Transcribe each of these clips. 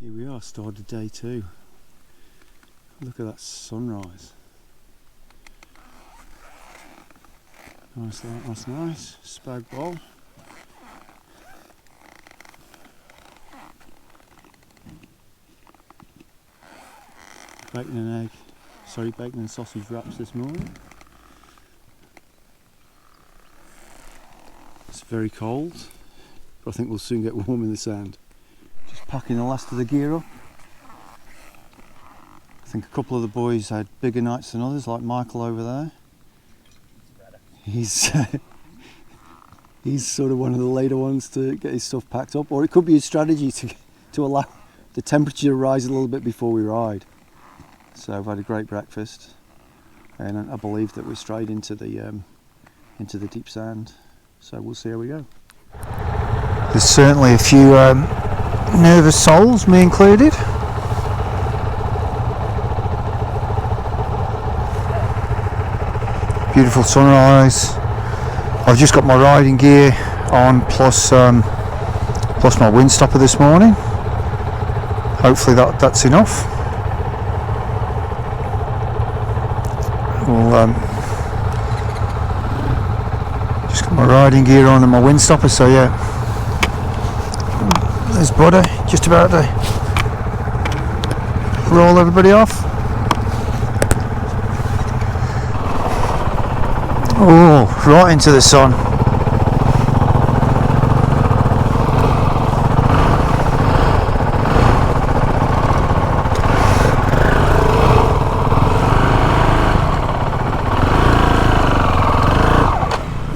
Here we are, started day 2. Look at that sunrise. Nice light, that's nice. Spag bowl. Bacon and sausage wraps this morning. It's very cold, but I think we'll soon get warm in the sand. Just packing the last of the gear up. I think a couple of the boys had bigger nights than others, like Michael over there. He's sort of one of the later ones to get his stuff packed up, or it could be a strategy to allow the temperature to rise a little bit before we ride. So I've had a great breakfast, and I believe that we're straight into the deep sand. So we'll see how we go. There's certainly a few nervous souls, me included. Beautiful sunrise. I've just got my riding gear on, plus my wind stopper this morning. Hopefully that's enough. We'll just got my riding gear on and my wind stopper, so yeah. There's Butter, just about to roll everybody off. Oh, right into the sun.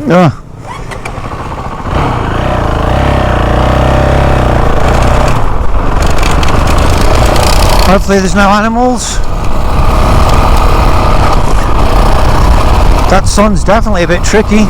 Yeah. Hopefully there's no animals. That sun's definitely a bit tricky.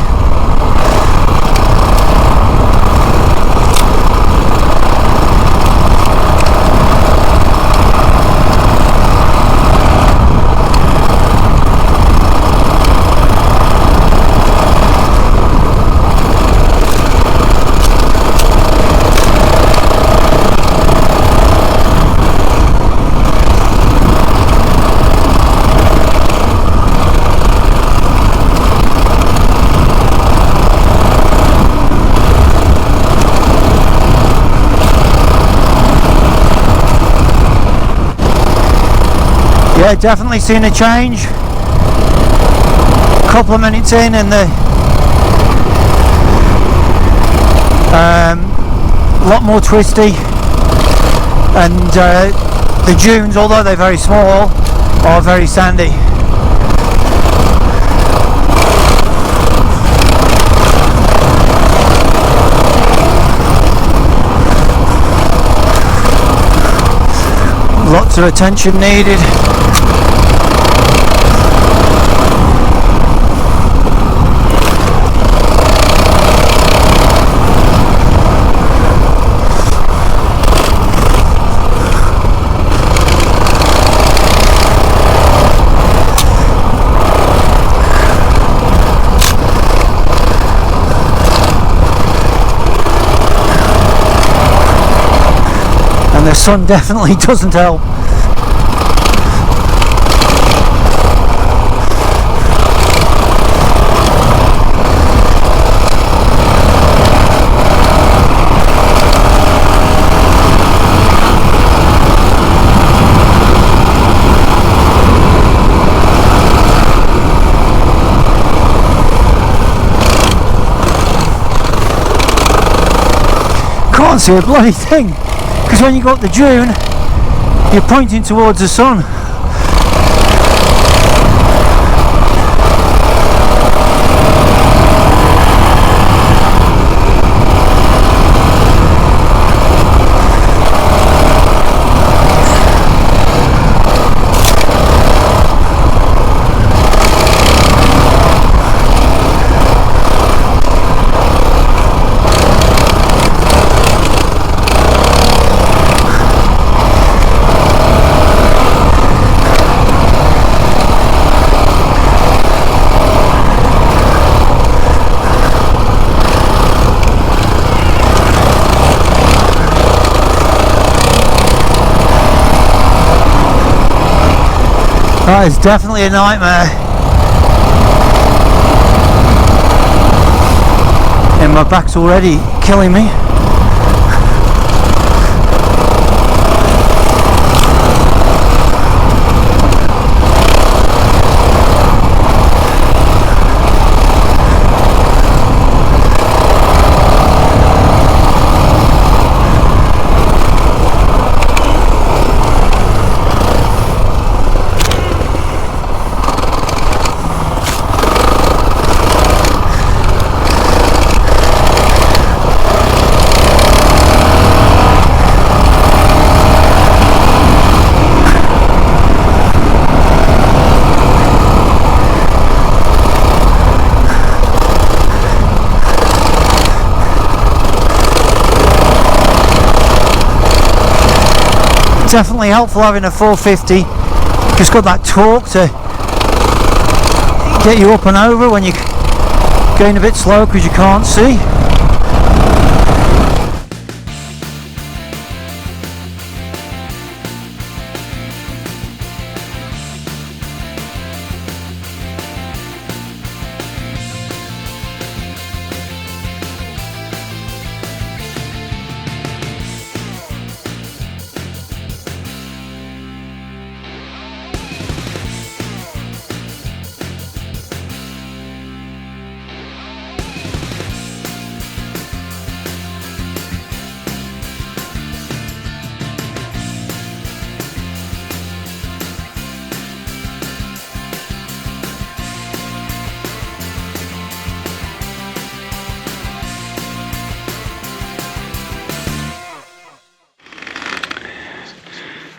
Yeah, definitely seen a change. A couple of minutes in and the lot more twisty, and the dunes, although they're very small, are very sandy. Lots of attention needed. And the sun definitely doesn't help. Can't see a bloody thing, because when you go up the dune you're pointing towards the sun. That is definitely a nightmare. And my back's already killing me. Definitely helpful having a 450. Just got that torque to get you up and over when you're going a bit slow because you can't see.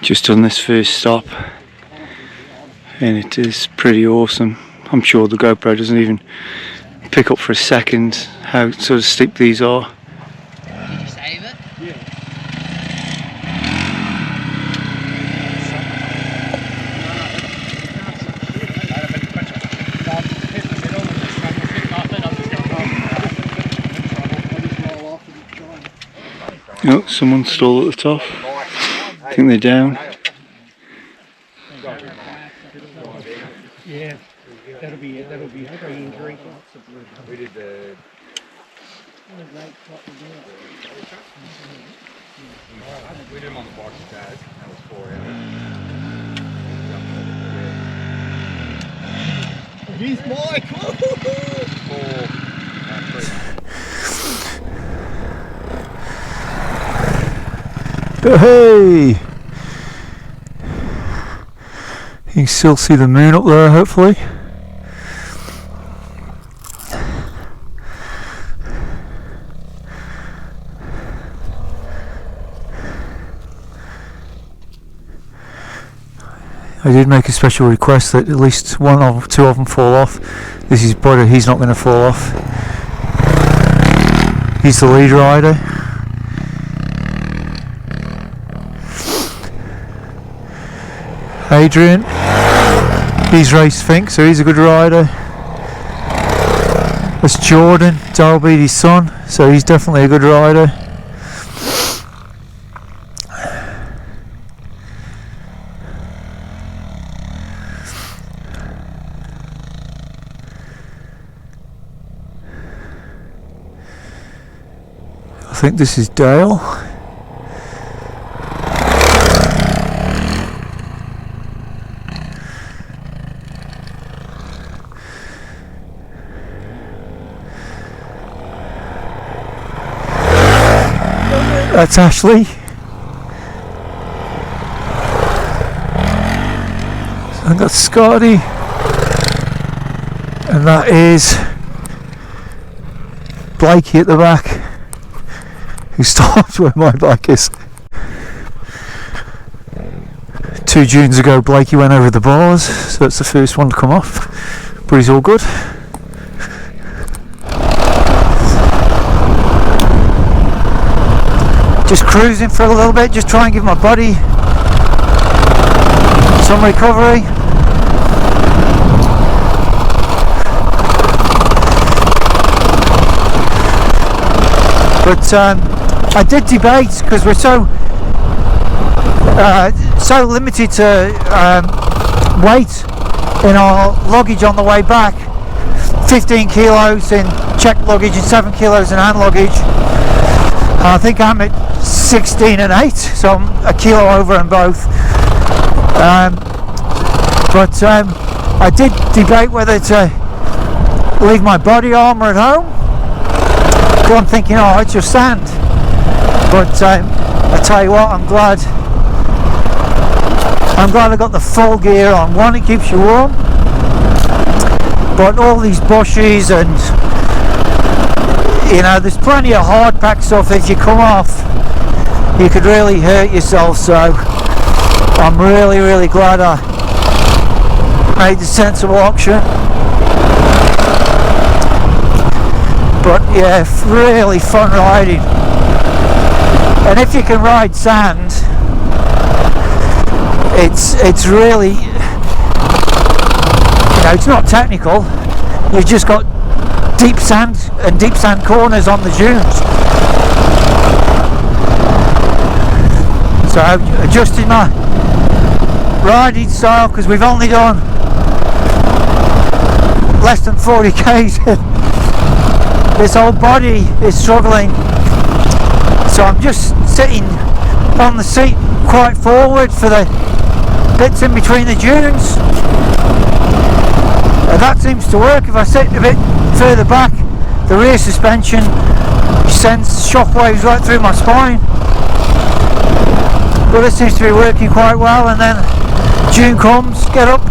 Just done this first stop and it is pretty awesome. I'm sure the GoPro doesn't even pick up for a second how sort of steep these are. Did you save it? Yeah. Oh, someone's still at the top. I think they're down. Yeah, that'll be it. That'll be free injury. We did the. We did them on the box guys. That was 4 hours. He's Mike! 4, 3. Hey! You can still see the moon up there, hopefully. I did make a special request that at least one or two of them fall off. This is Buddy, he's not going to fall off. He's the lead rider. Adrian, he's raced Fink, so he's a good rider. That's Jordan, Daryl Beattie's son, so he's definitely a good rider. I think this is Dale. That's Ashley. I think that's Scotty. And that is Blakey at the back, who stopped where my bike is. 2 Junes ago Blakey went over the bars, so that's the first one to come off, but he's all good. Just cruising for a little bit, just try and give my body some recovery. But I did debate, because we're so limited to weight in our luggage on the way back. 15 kilos in checked luggage and 7 kilos in hand luggage. I think I'm at 16 and 8, so I'm a kilo over in both. But I did debate whether to leave my body armour at home. I'm thinking, oh, it's just sand. But I tell you what, I'm glad I got the full gear on. One, it keeps you warm, but all these bushes and, you know, there's plenty of hard pack stuff. If you come off, you could really hurt yourself. So I'm really glad I made the sensible option. But yeah, really fun riding. And if you can ride sand, it's really, you know, it's not technical. You've just got deep sand and deep sand corners on the dunes. So I've adjusted my riding style because we've only done less than 40 k's. This whole body is struggling. So I'm just sitting on the seat quite forward for the bits in between the dunes. And that seems to work. If I sit a bit further back, the rear suspension sends shockwaves right through my spine. But it seems to be working quite well. And then dune comes, get up,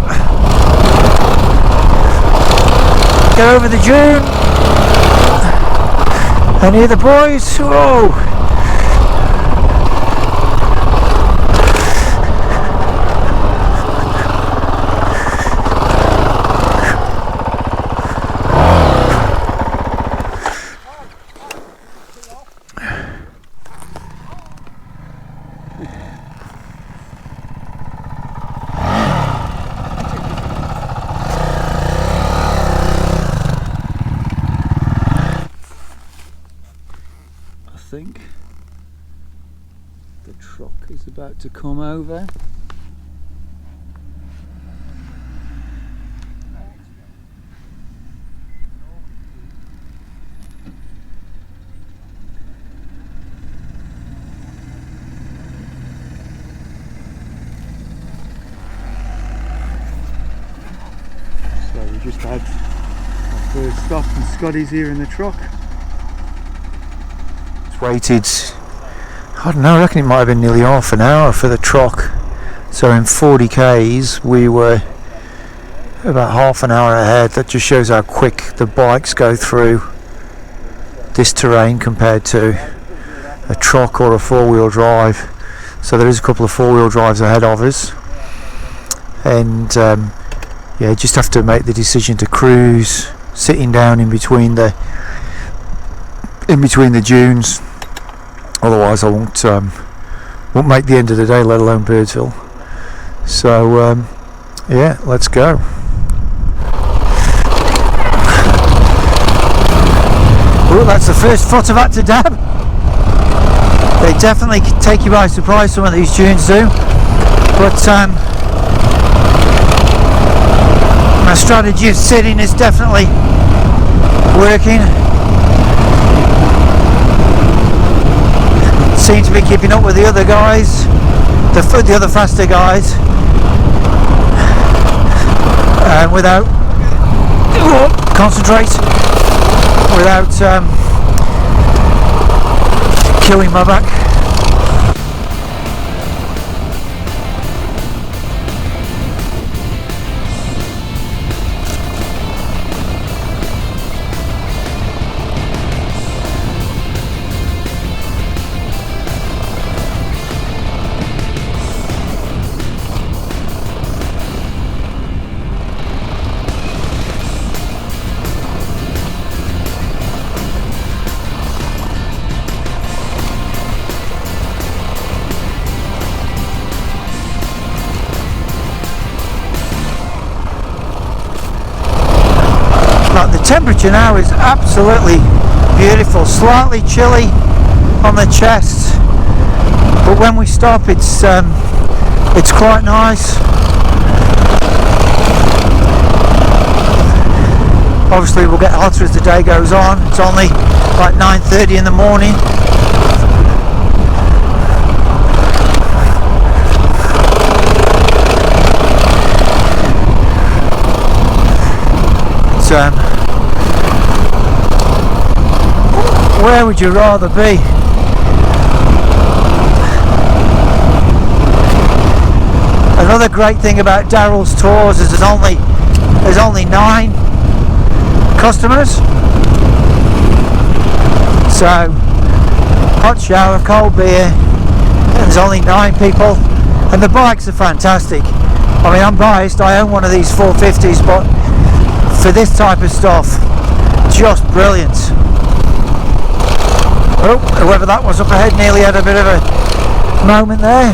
get over the dune. Any of the boys? Whoa! I think the truck is about to come over. So we just had our first stop and Scotty's here in the truck. Waited, I don't know, I reckon it might have been nearly half an hour for the truck. So in 40 k's we were about half an hour ahead. That just shows how quick the bikes go through this terrain compared to a truck or a four-wheel drive. So there is a couple of four-wheel drives ahead of us, and yeah, just have to make the decision to cruise, sitting down in between the dunes. Otherwise I won't make the end of the day, let alone Birdsville. So yeah, let's go. Oh, that's the first foot I've had to dab. They definitely take you by surprise, some of these dunes do. But my strategy of sitting is definitely working. Seem to be keeping up with the other guys, the other faster guys, without concentrate, without killing my back. The temperature now is absolutely beautiful, slightly chilly on the chest, but when we stop it's quite nice. Obviously we'll get hotter as the day goes on. It's only like 9:30 in the morning. Where would you rather be? Another great thing about Daryl's tours is there's only 9 customers. So hot shower, cold beer, and there's only 9 people, and the bikes are fantastic. I mean, I'm biased, I own one of these 450s, but for this type of stuff, just brilliant. Oh, whoever that was up ahead nearly had a bit of a moment there.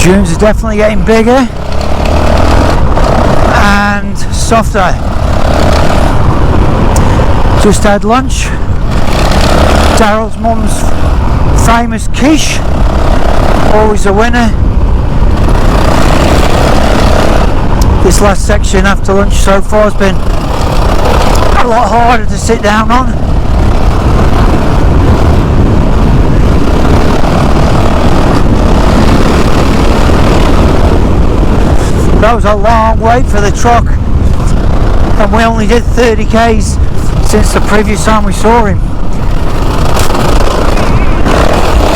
Dunes are definitely getting bigger and softer. Just had lunch. Daryl's mum's famous quiche, always a winner. This last section after lunch so far has been a lot harder to sit down on. That was a long wait for the truck, and we only did 30 k's since the previous time we saw him.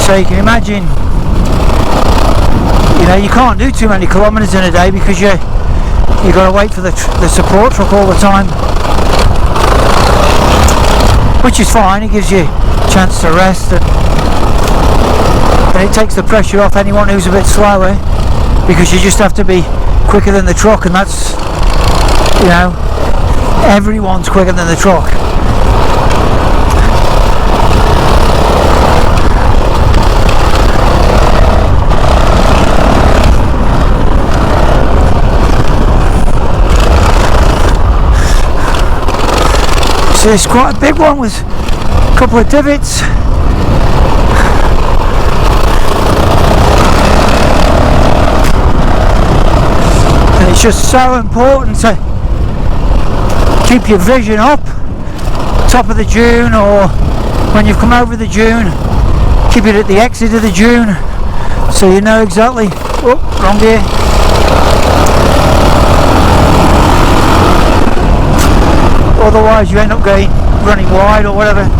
So you can imagine, you know, you can't do too many kilometres in a day because you've got to wait for the support truck all the time, which is fine. It gives you a chance to rest, and it takes the pressure off anyone who's a bit slower, because you just have to be quicker than the truck, and that's, you know, everyone's quicker than the truck. So it's quite a big one with a couple of divots. It's just so important to keep your vision up, top of the dune, or when you've come over the dune, keep it at the exit of the dune, so you know exactly. Oh, wrong gear. Otherwise you end up running wide or whatever.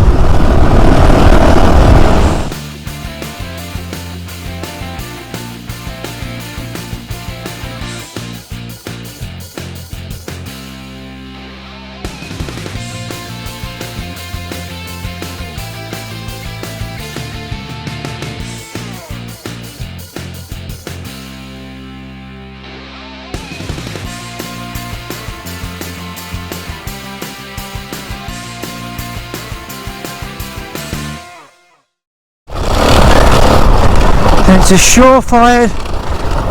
And it's a surefire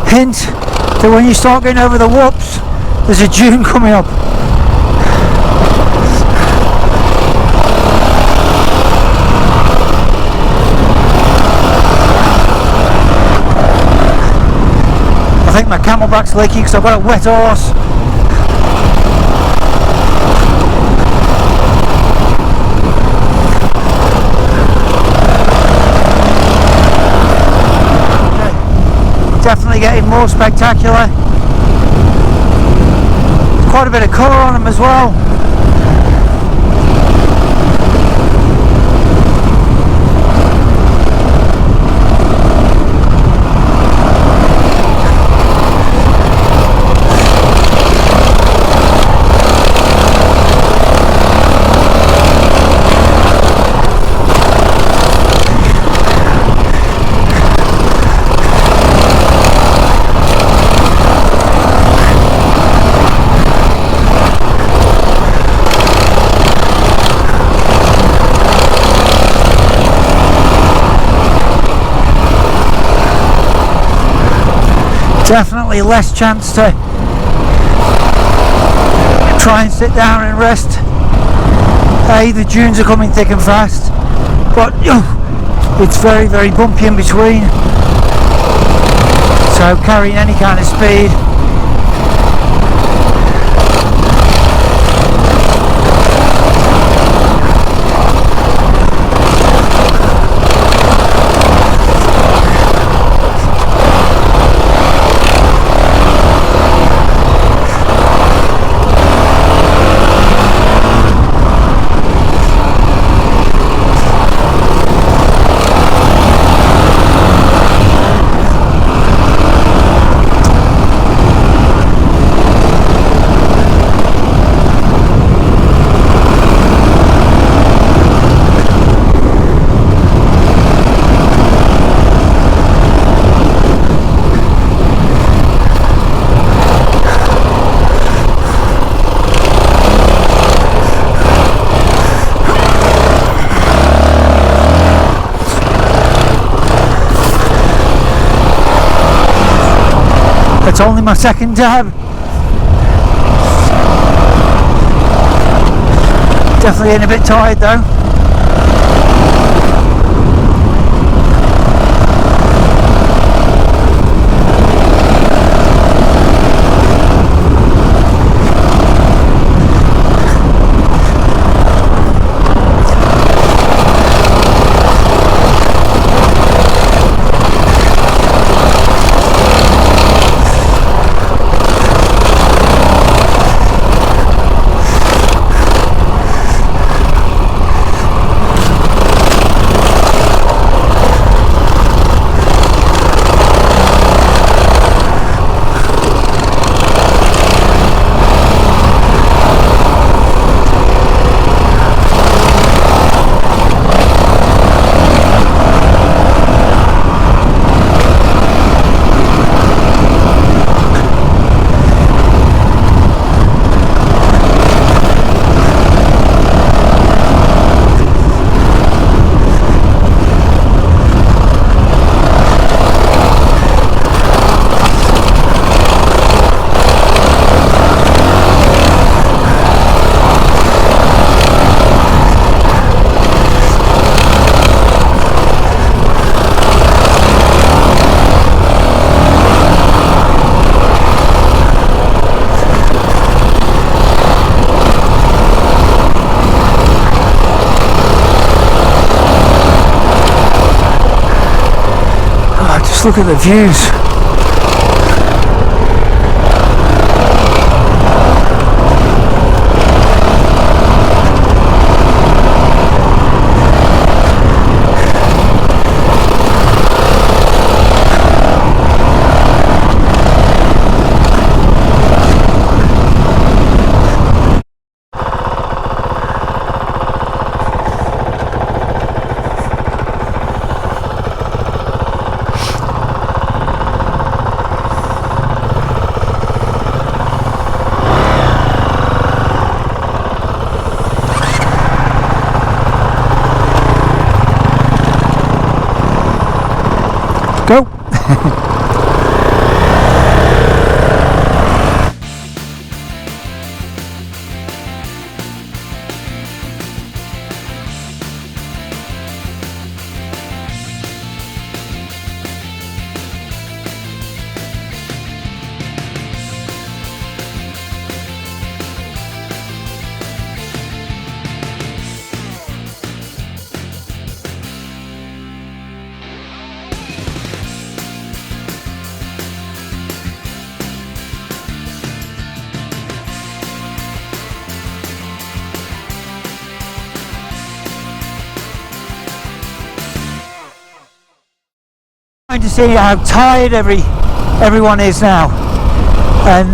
hint that when you start getting over the whoops, there's a dune coming up. I think my camelback's leaking because I've got a wet horse. definitely getting more spectacular. Quite a bit of colour on them as well. Definitely less chance to try and sit down and rest. The dunes are coming thick and fast, but it's very, very bumpy in between, so carrying any kind of speed. It's only my second dab. Definitely getting a bit tired though. Just look at the views. Go! To see how tired everyone is now, and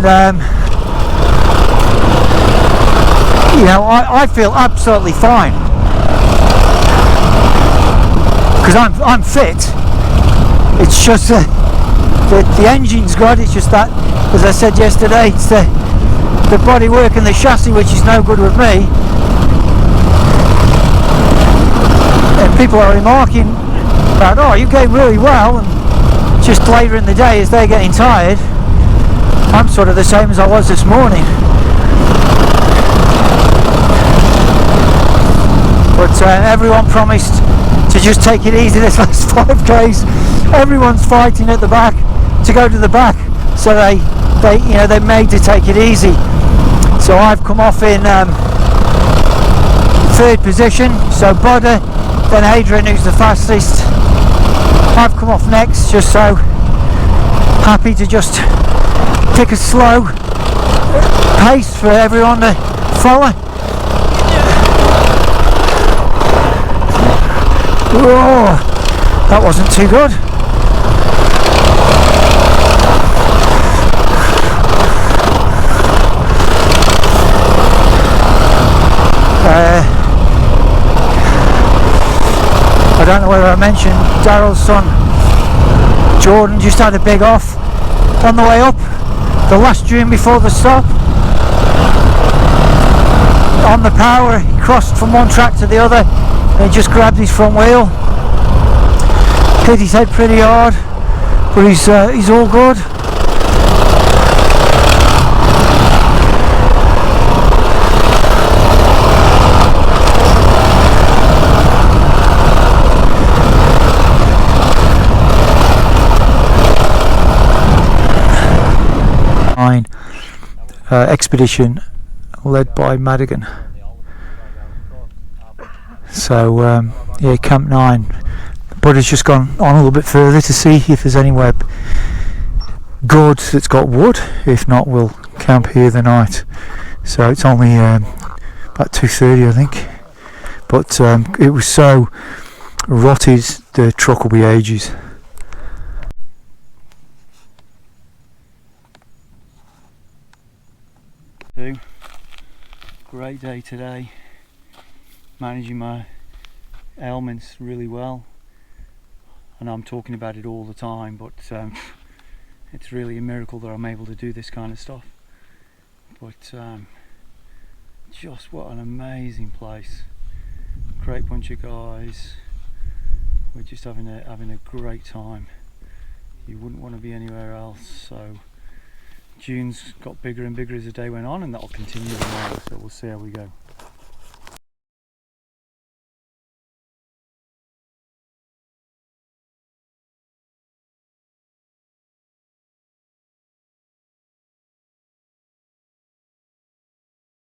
you know, I feel absolutely fine because I'm fit. It's just the engine's good. It's just that, as I said yesterday, it's the bodywork and the chassis which is no good with me. And people are remarking about, oh, you going really well, and just later in the day as they're getting tired, I'm sort of the same as I was this morning. But everyone promised to just take it easy this last 5Ks. Everyone's fighting at the back to go to the back, so they're made to take it easy. So I've come off in third position, so Bodder, then Adrian, who's the fastest. I've come off next, just so happy to just pick a slow pace for everyone to follow. Whoa, that wasn't too good. I don't know whether I mentioned Daryl's son Jordan just had a big off on the way up, the last dune before the stop. On the power, he crossed from one track to the other and he just grabbed his front wheel. Hit his head pretty hard, but he's all good. Expedition led by Madigan. So yeah, Camp 9. But it's just gone on a little bit further to see if there's anywhere good that's got wood. If not, we'll camp here the night. So it's only about 2:30, I think. But it was so rotted, the truck will be ages. Great day today, managing my ailments really well, and I'm talking about it all the time, but it's really a miracle that I'm able to do this kind of stuff. But just what an amazing place, great bunch of guys, we're just having a great time. You wouldn't want to be anywhere else. So dunes got bigger and bigger as the day went on, and that'll continue tomorrow, so we'll see how we go.